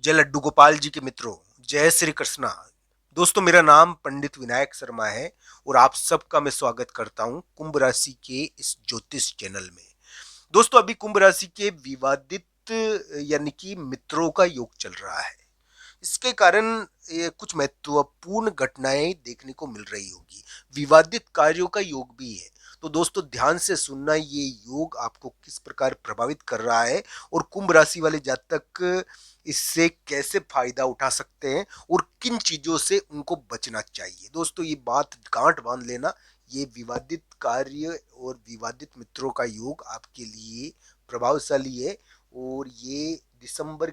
जय लड्डू गोपाल जी के मित्रों, जय श्री कृष्णा। दोस्तों, मेरा नाम पंडित विनायक शर्मा है और आप सबका मैं स्वागत करता हूं कुंभ राशि के इस ज्योतिष चैनल में। दोस्तों, अभी कुंभ राशि के विवादित यानी कि मित्रों का योग चल रहा है। इसके कारण कुछ महत्वपूर्ण घटनाएं देखने को मिल रही होगी। विवादित कार्यों का योग भी है। तो दोस्तों, ध्यान से सुनना, ये योग आपको किस प्रकार प्रभावित कर रहा है और कुंभ राशि वाले जातक इससे कैसे फायदा उठा सकते हैं और किन चीजों से उनको बचना चाहिए। दोस्तों, ये बात गांठ बांध लेना, ये विवादित कार्य और विवादित मित्रों का योग आपके लिए प्रभावशाली है और ये दिसंबर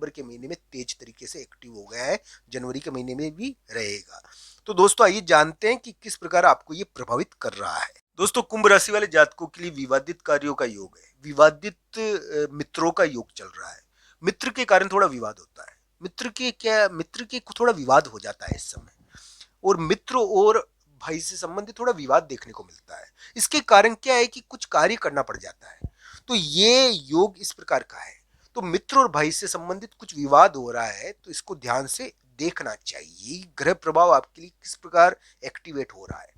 के महीने में तेज तरीके से एक्टिव हो गया है। जनवरी के महीने में भी रहेगा। तो दोस्तों, आइए जानते हैं कि किस प्रकार आपको ये प्रभावित कर रहा है। दोस्तों, कुंभ राशि वाले जातकों के लिए विवादित कार्यों का योग है। विवादित मित्रों का योग चल रहा है। मित्र के कारण थोड़ा विवाद होता है। मित्र के थोड़ा विवाद हो जाता है इस समय। और मित्र और भाई से संबंधित थोड़ा विवाद देखने को मिलता है। इसके कारण क्या है कि कुछ कार्य करना पड़ जाता है। तो ये योग इस प्रकार का है। तो मित्र और भाई से संबंधित कुछ विवाद हो रहा है, तो इसको ध्यान से देखना चाहिए। ग्रह प्रभाव आपके लिए किस प्रकार एक्टिवेट हो रहा है।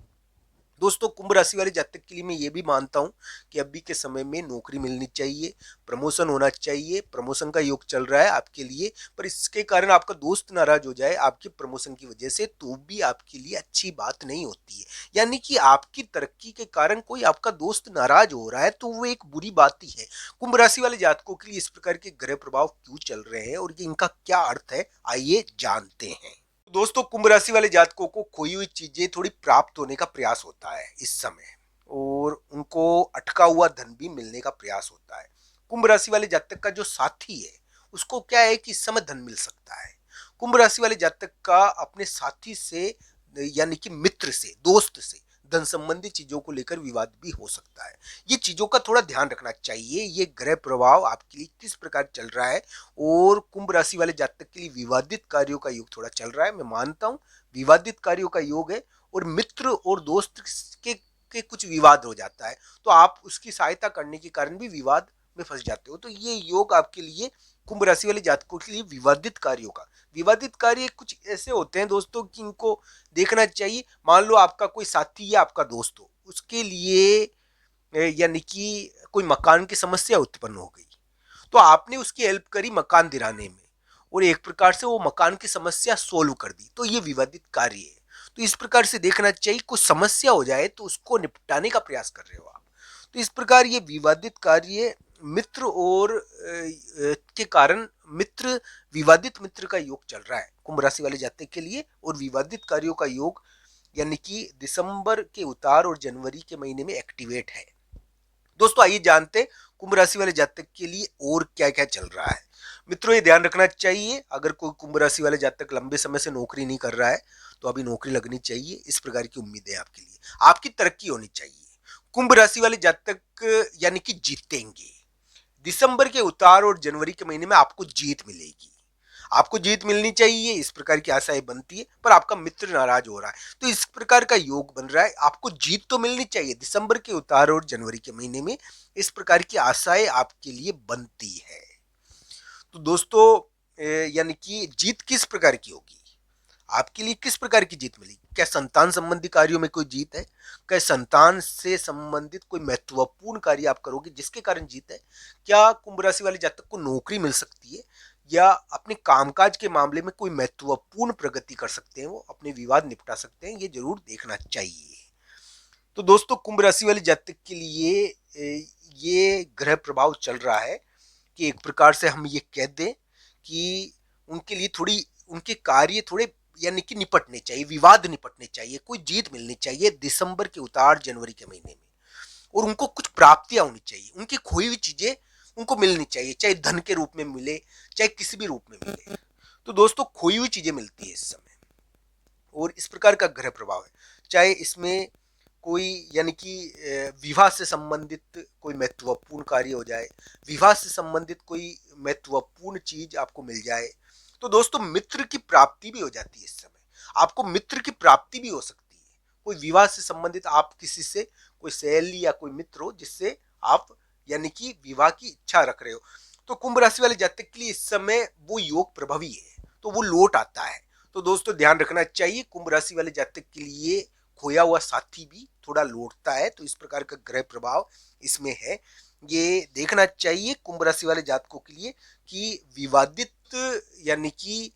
दोस्तों, कुंभ राशि वाले जातक के लिए मैं ये भी मानता हूं कि अभी के समय में नौकरी मिलनी चाहिए, प्रमोशन होना चाहिए। प्रमोशन का योग चल रहा है आपके लिए, पर इसके कारण आपका दोस्त नाराज हो जाए आपके प्रमोशन की वजह से, तो भी आपके लिए अच्छी बात नहीं होती है। यानी कि आपकी तरक्की के कारण कोई आपका दोस्त नाराज हो रहा है, तो वो एक बुरी बात ही है। कुंभ राशि वाले जातकों के लिए इस प्रकार के ग्रह प्रभाव क्यों चल रहे हैं और ये इनका क्या अर्थ है, आइए जानते हैं। दोस्तों, कुंभ राशि वाले जातकों को खोई हुई चीजें थोड़ी प्राप्त होने का प्रयास होता है इस समय, और उनको अटका हुआ धन भी मिलने का प्रयास होता है। कुंभ राशि वाले जातक का जो साथी है, उसको क्या है कि इस समय धन मिल सकता है। कुंभ राशि वाले जातक का अपने साथी से यानी कि मित्र से, दोस्त से धन संबंधी चीजों को लेकर विवाद भी हो सकता है। ये चीजों का थोड़ा ध्यान रखना चाहिए। ये ग्रह प्रभाव आपके लिए किस प्रकार चल रहा है, और कुंभ राशि वाले जातक के लिए विवादित कार्यों का योग थोड़ा चल रहा है। मैं मानता हूं विवादित कार्यों का योग है, और मित्र और दोस्त के कुछ विवाद हो जाता है, तो आप उसकी सहायता करने के कारण भी विवाद में फंस जाते हो। तो ये योग आपके लिए, कुंभ राशि वाले जातकों के लिए विवादित कार्यों का, विवादित कार्य कुछ ऐसे होते हैं दोस्तों कि इनको देखना चाहिए। मान लो आपका कोई साथी या आपका दोस्त हो, उसके लिए यानी कि कोई मकान की समस्या उत्पन्न हो गई, तो आपने उसकी हेल्प करी मकान दिलाने में, और एक प्रकार से वो मकान की समस्या सोल्व कर दी, तो ये विवादित कार्य है। तो इस प्रकार से देखना चाहिए, कुछ समस्या हो जाए तो उसको निपटाने का प्रयास कर रहे हो आप। तो इस प्रकार ये विवादित कार्य मित्र और के कारण विवादित मित्र का योग चल रहा है कुंभ राशि वाले जातक के लिए, और विवादित कार्यों का योग यानी कि दिसंबर के उतार और जनवरी के महीने में एक्टिवेट है। दोस्तों, आइए जानते हैं कुंभ राशि वाले जातक के लिए और क्या क्या चल रहा है। मित्रों, ये ध्यान रखना चाहिए, अगर कोई कुंभ राशि वाले जातक लंबे समय से नौकरी नहीं कर रहा है, तो अभी नौकरी लगनी चाहिए। इस प्रकार की उम्मीद है आपके लिए, आपकी तरक्की होनी चाहिए। कुंभ राशि वाले जातक यानी कि जीतेंगे। दिसंबर के उतार और जनवरी के महीने में आपको जीत मिलेगी। आपको जीत मिलनी चाहिए, इस प्रकार की आशाएं बनती है, पर आपका मित्र नाराज हो रहा है, तो इस प्रकार का योग बन रहा है। आपको जीत तो मिलनी चाहिए दिसंबर के उतार और जनवरी के महीने में, इस प्रकार की आशाएं आपके लिए बनती है। तो दोस्तों, यानी कि जीत किस प्रकार की होगी, आपके लिए किस प्रकार की जीत मिलेगी। क्या संतान संबंधी कार्यों में कोई जीत है, क्या संतान से संबंधित कोई महत्वपूर्ण कार्य आप करोगे जिसके कारण जीत है। क्या कुंभ राशि वाले जातक को नौकरी मिल सकती है, या अपने कामकाज के मामले में कोई महत्वपूर्ण प्रगति कर सकते हैं, वो अपने विवाद निपटा सकते हैं, ये जरूर देखना चाहिए। तो दोस्तों, कुंभ राशि वाले जातक के लिए ये ग्रह प्रभाव चल रहा है कि एक प्रकार से हम ये कह दें कि उनके लिए थोड़ी, उनके कार्य थोड़े यानी कि निपटने चाहिए, विवाद निपटने चाहिए, कोई जीत मिलनी चाहिए दिसंबर के उतार जनवरी के महीने में, और उनको कुछ प्राप्तियां होनी चाहिए। उनकी खोई हुई चीजें उनको मिलनी चाहिए, चाहे धन के रूप में मिले, चाहे किसी भी रूप में मिले। तो दोस्तों, खोई हुई चीजें मिलती है इस समय, और इस प्रकार का ग्रह प्रभाव है। चाहे इसमें कोई यानी कि विवाह से संबंधित कोई महत्वपूर्ण कार्य हो जाए, विवाह से संबंधित कोई महत्वपूर्ण चीज आपको मिल जाए, तो दोस्तों मित्र की प्राप्ति भी हो जाती है इस समय। आपको मित्र की प्राप्ति भी हो सकती है। कोई विवाह से संबंधित आप किसी से, कोई सहेली या कोई मित्र हो जिससे आप यानी कि विवाह की इच्छा रख रहे हो, तो कुंभ राशि वाले जातक के लिए इस समय वो योग प्रभावी है, तो वो लौट आता है। तो दोस्तों ध्यान रखना चाहिए, कुंभ राशि वाले जातक के लिए खोया हुआ साथी भी थोड़ा लौटता है, तो इस प्रकार का ग्रह प्रभाव इसमें है। ये देखना चाहिए कुंभ राशि वाले जातकों के लिए कि विवादित यानी कि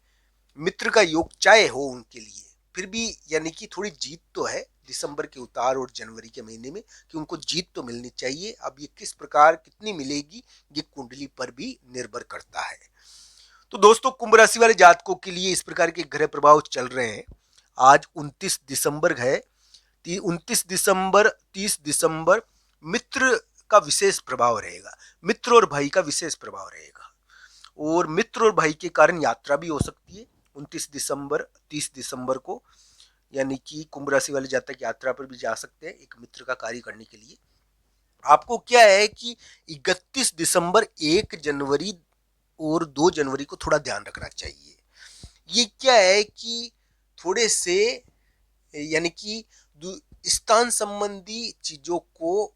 मित्र का योग चाहे हो उनके लिए, फिर भी यानी कि थोड़ी जीत तो है दिसंबर के उतार और जनवरी के महीने में, कि उनको जीत तो मिलनी चाहिए। अब ये किस प्रकार कितनी मिलेगी ये कुंडली पर भी निर्भर करता है। तो दोस्तों कुंभ राशि वाले जातकों के लिए इस प्रकार के ग्रह प्रभाव चल रहे हैं। आज 29 दिसंबर है, 29 दिसंबर 30 दिसंबर मित्र का विशेष प्रभाव रहेगा, मित्र और भाई का विशेष प्रभाव रहेगा, और मित्र और भाई के कारण यात्रा भी हो सकती है 29 दिसंबर 30 दिसंबर को, यानी कि कुंभ राशि वाले जातक यात्रा पर भी जा सकते हैं एक मित्र का कार्य करने के लिए। आपको क्या है कि 31 दिसंबर 1 जनवरी और 2 जनवरी को थोड़ा ध्यान रखना चाहिए। ये क्या है कि थोड़े से यानी कि स्थान संबंधी चीजों को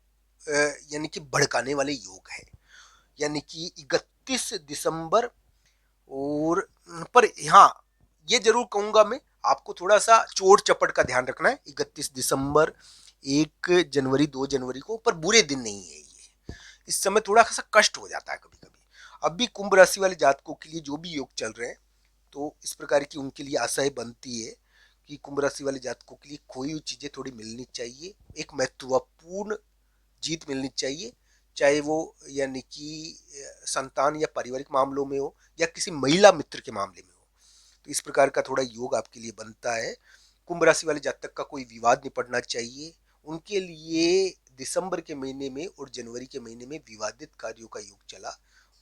यानी कि भड़काने वाले योग है, यानी कि 31 दिसंबर और पर हाँ ये जरूर कहूंगा मैं आपको थोड़ा सा चोट चपट का ध्यान रखना है 31 दिसंबर 1 जनवरी 2 जनवरी को, पर बुरे दिन नहीं है ये। इस समय थोड़ा सा कष्ट हो जाता है कभी कभी। अब भी कुंभ राशि वाले जातकों के लिए जो भी योग चल रहे हैं, तो इस प्रकार की उनके लिए आशाएं बनती है कि कुंभ राशि वाले जातकों के लिए खोई हुई चीजें थोड़ी मिलनी चाहिए, एक महत्वपूर्ण जीत मिलनी चाहिए, चाहे वो यानी कि संतान या पारिवारिक मामलों में हो या किसी महिला मित्र के मामले में हो। तो इस प्रकार का थोड़ा योग आपके लिए बनता है। कुंभ राशि वाले जातक का कोई विवाद निपटना चाहिए, उनके लिए दिसंबर के महीने में और जनवरी के महीने में विवादित कार्यों का योग चला,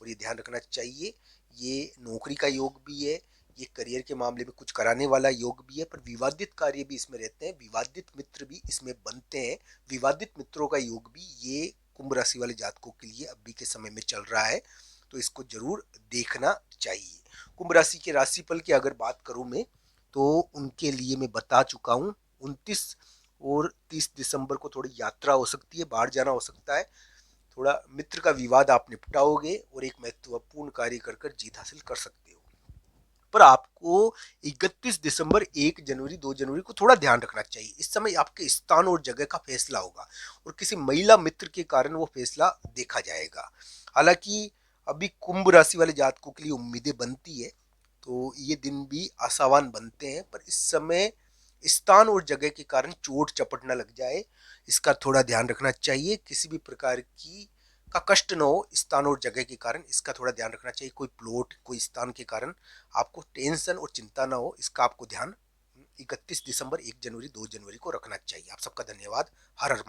और ये ध्यान रखना चाहिए। ये नौकरी का योग भी है, ये करियर के मामले में कुछ कराने वाला योग भी है, पर विवादित कार्य भी इसमें रहते हैं, विवादित मित्र भी इसमें बनते हैं। विवादित मित्रों का योग भी ये कुंभ राशि वाले जातकों के लिए अभी के समय में चल रहा है, तो इसको जरूर देखना चाहिए। कुंभ राशि के राशिफल की अगर बात करूं मैं, तो उनके लिए मैं बता चुका हूं 29 और 30 दिसंबर को थोड़ी यात्रा हो सकती है, बाहर जाना हो सकता है, थोड़ा मित्र का विवाद आप निपटाओगे और एक महत्वपूर्ण कार्य कर कर जीत हासिल कर सकते हो। पर आपको 31 दिसंबर 1 जनवरी 2 जनवरी को थोड़ा ध्यान रखना चाहिए। इस समय आपके स्थान और जगह का फैसला होगा, और किसी महिला मित्र के कारण वो फैसला देखा जाएगा। हालांकि अभी कुंभ राशि वाले जातकों के लिए उम्मीदें बनती है, तो ये दिन भी आशावान बनते हैं, पर इस समय स्थान और जगह के कारण चोट चपट न लग जाए, इसका थोड़ा ध्यान रखना चाहिए। किसी भी प्रकार की का कष्ट न हो स्थान और जगह के कारण, इसका थोड़ा ध्यान रखना चाहिए। कोई प्लॉट कोई स्थान के कारण आपको टेंशन और चिंता ना हो, इसका आपको ध्यान 31 दिसंबर 1 जनवरी 2 जनवरी को रखना चाहिए। आप सबका धन्यवाद। हर हर